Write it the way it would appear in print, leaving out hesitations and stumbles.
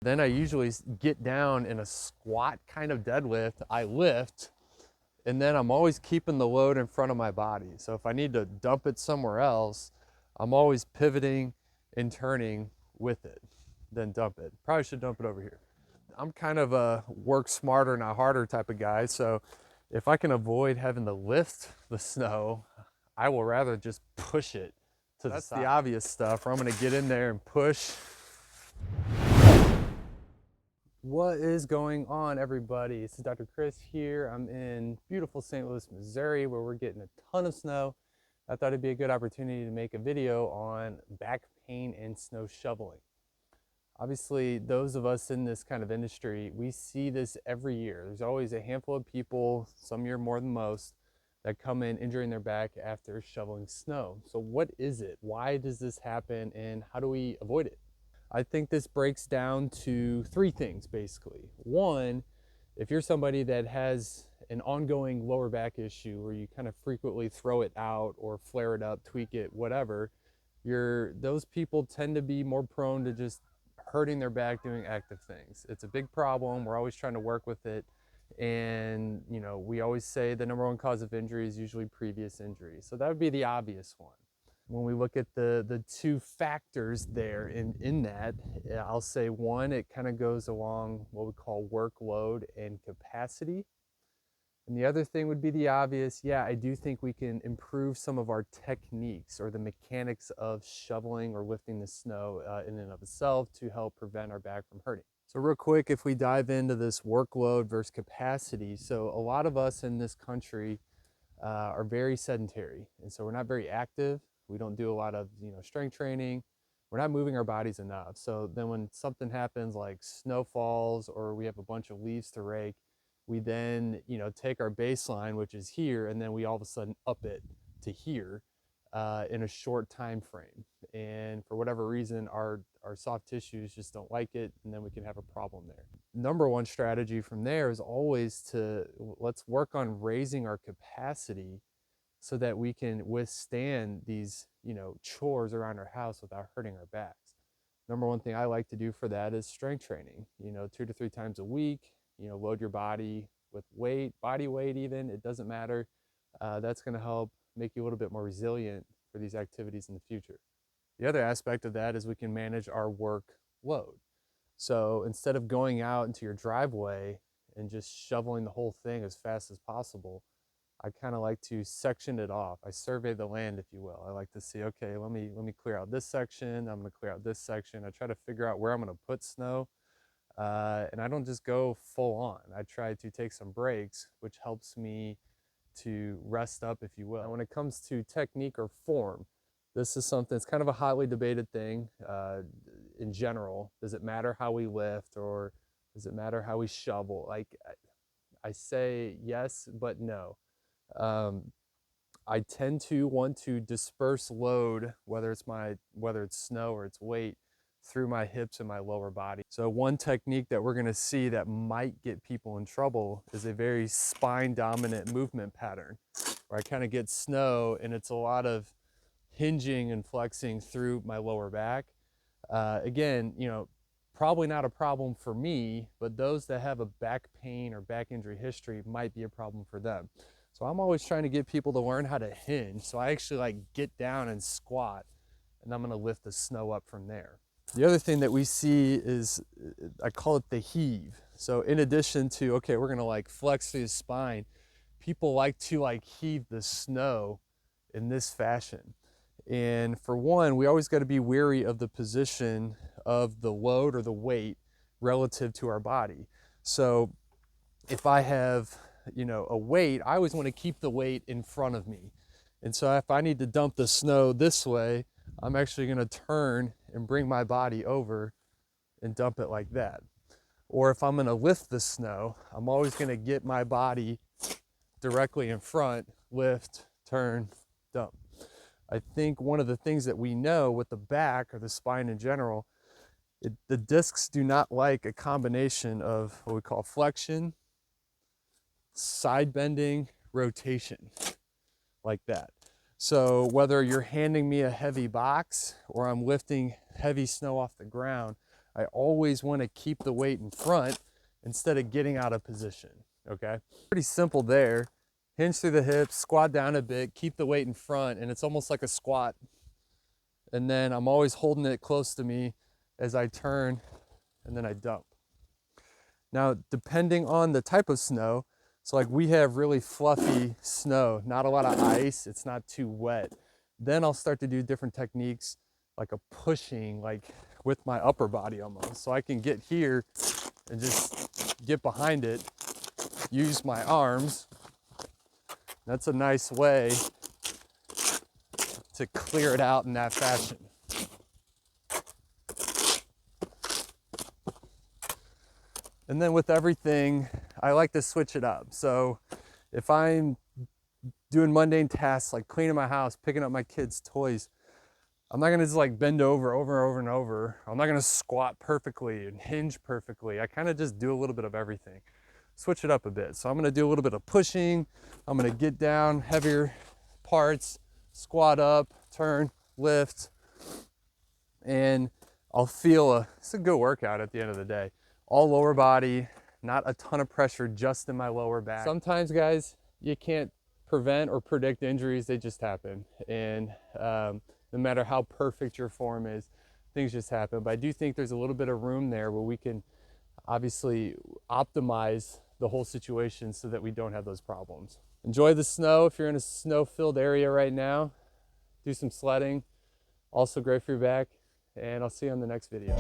Then I usually get down in a squat kind of deadlift. I lift, and then I'm always keeping the load in front of my body. So if I need to dump it somewhere else, I'm always pivoting and turning with it, then dump it. Probably should dump it over here. I'm kind of a work smarter, not harder type of guy. So if I can avoid having to lift the snow, I will rather just push it to the side. That's the obvious stuff where I'm gonna get in there and push. What is going on, everybody? This is Dr. Chris here. I'm in beautiful St. Louis, Missouri, where we're getting a ton of snow. I thought it'd be a good opportunity to make a video on back pain and snow shoveling. Obviously, those of us in this kind of industry, we see this every year. There's always a handful of people, some year more than most, that come in injuring their back after shoveling snow. So what is it? Why does this happen, and how do we avoid it? I think this breaks down to three things, basically. One, if you're somebody that has an ongoing lower back issue where you kind of frequently throw it out or flare it up, tweak it, whatever, those people tend to be more prone to just hurting their back doing active things. It's a big problem. We're always trying to work with it. And, we always say the number one cause of injury is usually previous injury. So that would be the obvious one. When we look at the two factors there in that, I'll say one, it kind of goes along what we call workload and capacity. And the other thing would be the obvious, yeah, I do think we can improve some of our techniques or the mechanics of shoveling or lifting the snow in and of itself to help prevent our back from hurting. So real quick, if we dive into this workload versus capacity, so a lot of us in this country are very sedentary, and so we're not very active. We don't do a lot of strength training. We're not moving our bodies enough. So then when something happens like snow falls or we have a bunch of leaves to rake, we then take our baseline, which is here, and then we all of a sudden up it to here in a short time frame. And for whatever reason, our soft tissues just don't like it, and then we can have a problem there. Number one strategy from there is always let's work on raising our capacity so that we can withstand these chores around our house without hurting our backs. Number one thing I like to do for that is strength training. 2 to 3 times a week. Load your body with weight, body weight even, it doesn't matter. That's going to help make you a little bit more resilient for these activities in the future. The other aspect of that is we can manage our workload. So instead of going out into your driveway and just shoveling the whole thing as fast as possible, I kind of like to section it off. I survey the land, if you will. I like to see, okay, let me clear out this section. I'm going to clear out this section. I try to figure out where I'm going to put snow. And I don't just go full on. I try to take some breaks, which helps me to rest up, if you will. And when it comes to technique or form, this is something that's kind of a hotly debated thing in general. Does it matter how we lift, or does it matter how we shovel? Like, I say yes, but no. I tend to want to disperse load, whether it's snow or it's weight, through my hips and my lower body. So one technique that we're gonna see that might get people in trouble is a very spine dominant movement pattern, where I kind of get snow and it's a lot of hinging and flexing through my lower back. Again, probably not a problem for me, but those that have a back pain or back injury history might be a problem for them. So I'm always trying to get people to learn how to hinge. So I actually get down and squat, and I'm gonna lift the snow up from there. The other thing that we see is, I call it the heave. So in addition to, okay, we're gonna flex through the spine, people like to heave the snow in this fashion. And for one, we always gotta be wary of the position of the load or the weight relative to our body. So if I have, a weight, I always wanna keep the weight in front of me. And so if I need to dump the snow this way, I'm actually gonna turn and bring my body over and dump it like that. Or if I'm gonna lift the snow, I'm always gonna get my body directly in front, lift, turn, dump. I think one of the things that we know with the back or the spine in general, the discs do not like a combination of what we call flexion, side bending, rotation, like that. So whether you're handing me a heavy box or I'm lifting heavy snow off the ground, I always want to keep the weight in front instead of getting out of position, okay? Pretty simple there. Hinge through the hips, squat down a bit, keep the weight in front, and it's almost like a squat. And then I'm always holding it close to me as I turn, and then I dump. Now, depending on the type of snow, so like we have really fluffy snow, not a lot of ice, it's not too wet. Then I'll start to do different techniques like a pushing, like with my upper body almost. So I can get here and just get behind it, use my arms. That's a nice way to clear it out in that fashion. And then with everything, I like to switch it up. So if I'm doing mundane tasks like cleaning my house, picking up my kids' toys, I'm not gonna just like bend over and over and over. I'm not gonna squat perfectly and hinge perfectly. I kind of just do a little bit of everything. Switch it up a bit. So I'm gonna do a little bit of pushing. I'm gonna get down heavier parts, squat up, turn, lift, and I'll feel it's a good workout at the end of the day. All lower body, not a ton of pressure just in my lower back. Sometimes, guys, you can't prevent or predict injuries, they just happen. And no matter how perfect your form is, things just happen. But I do think there's a little bit of room there where we can obviously optimize the whole situation so that we don't have those problems. Enjoy the snow if you're in a snow-filled area right now. Do some sledding, also great for your back, and I'll see you on the next video.